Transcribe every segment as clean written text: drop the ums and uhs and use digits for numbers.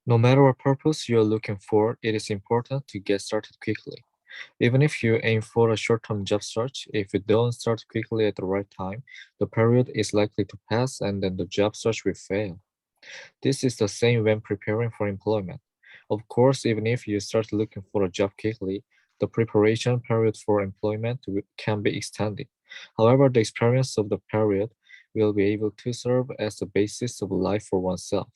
No matter what purpose you are looking for, it is important to get started quickly. Even if you aim for a short-term job search, if you don't start quickly at the right time, the period is likely to pass and then the job search will fail. This is the same when preparing for employment. Of course, even if you start looking for a job quickly, the preparation period for employment can be extended. However, the experience of the period will be able to serve as the basis of life for oneself.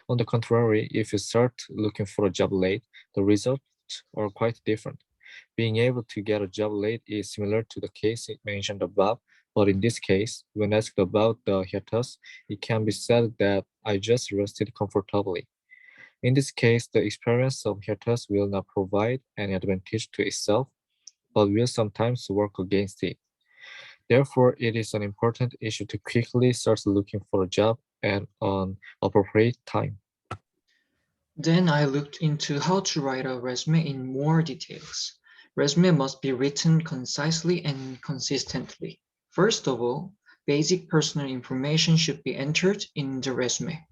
On the contrary, if you start looking for a job late, the results are quite different. Being able to get a job late is similar to the case mentioned above, but in this case, when asked about the hiatus, it can be said that I just rested comfortably. In this case, the experience of hiatus will not provide any advantage to itself, but will sometimes work against it. Therefore, it is an important issue to quickly start looking for a job at an appropriate time. Then I looked into how to write a resume in more details. Resume must be written concisely and consistently. First of all, basic personal information should be entered in the resume.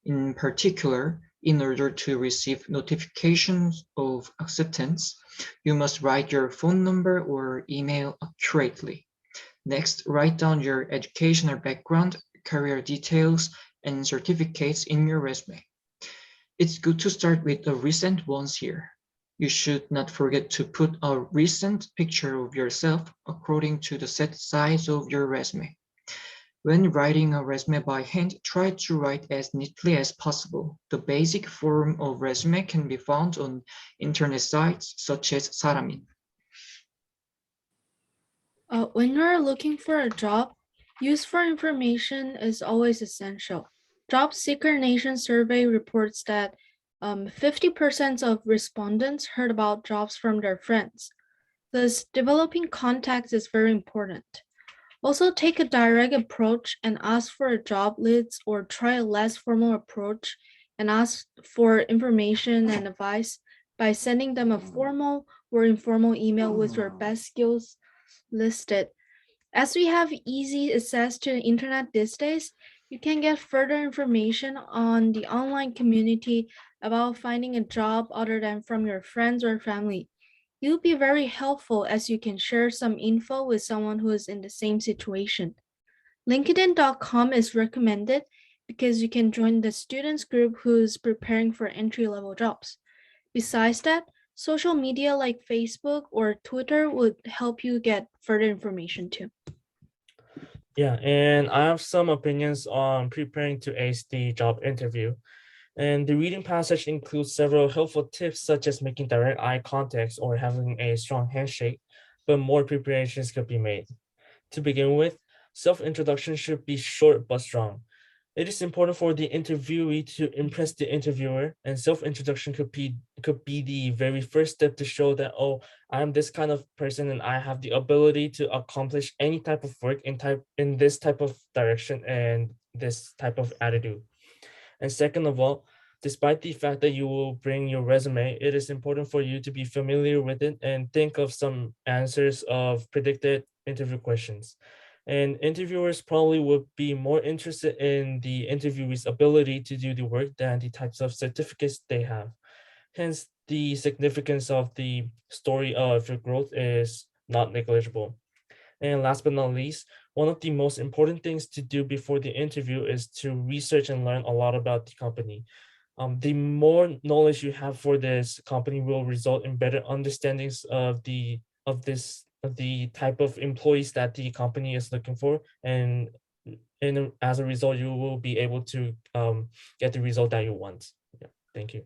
In particular, in order to receive notifications of acceptance, you must write your phone number or email accurately. Next, write down your educational background, career details, and certificates in your resume. It's good to start with the recent ones here. You should not forget to put a recent picture of yourself according to the set size of your resume. When writing a resume by hand, try to write as neatly as possible. The basic form of resume can be found on internet sites such as Saramin. When you're looking for a job, useful information is always essential. Job Seeker Nation survey reports that 50% of respondents heard about jobs from their friends. Thus, developing contacts is very important. Also, take a direct approach and ask for a job leads, or try a less formal approach and ask for information and advice by sending them a formal or informal email with your best skills listed. As we have easy access to the internet these days, you can get further information on the online community about finding a job other than from your friends or family. It will be very helpful as you can share some info with someone who is in the same situation. LinkedIn.com is recommended because you can join the students group who's preparing for entry-level jobs. Besides that, social media like Facebook or Twitter would help you get further information too. Yeah, and I have some opinions on preparing to ace the job interview. And the reading passage includes several helpful tips, such as making direct eye contact or having a strong handshake, but more preparations could be made. To begin with, self-introduction should be short but strong. It is important for the interviewee to impress the interviewer, and self-introduction could be the very first step to show that, oh, I'm this kind of person and I have the ability to accomplish any type of work in this type of direction and this type of attitude. And second of all, despite the fact that you will bring your resume, it is important for you to be familiar with it and think of some answers of predicted interview questions. And interviewers probably would be more interested in the interviewee's ability to do the work than the types of certificates they have. Hence, the significance of the story of your growth is not negligible. And last but not least, one of the most important things to do before the interview is to research and learn a lot about the company. The more knowledge you have for this company will result in better understandings of the type of employees that the company is looking for, and as a result, you will be able to get the result that you want. Yeah, thank you.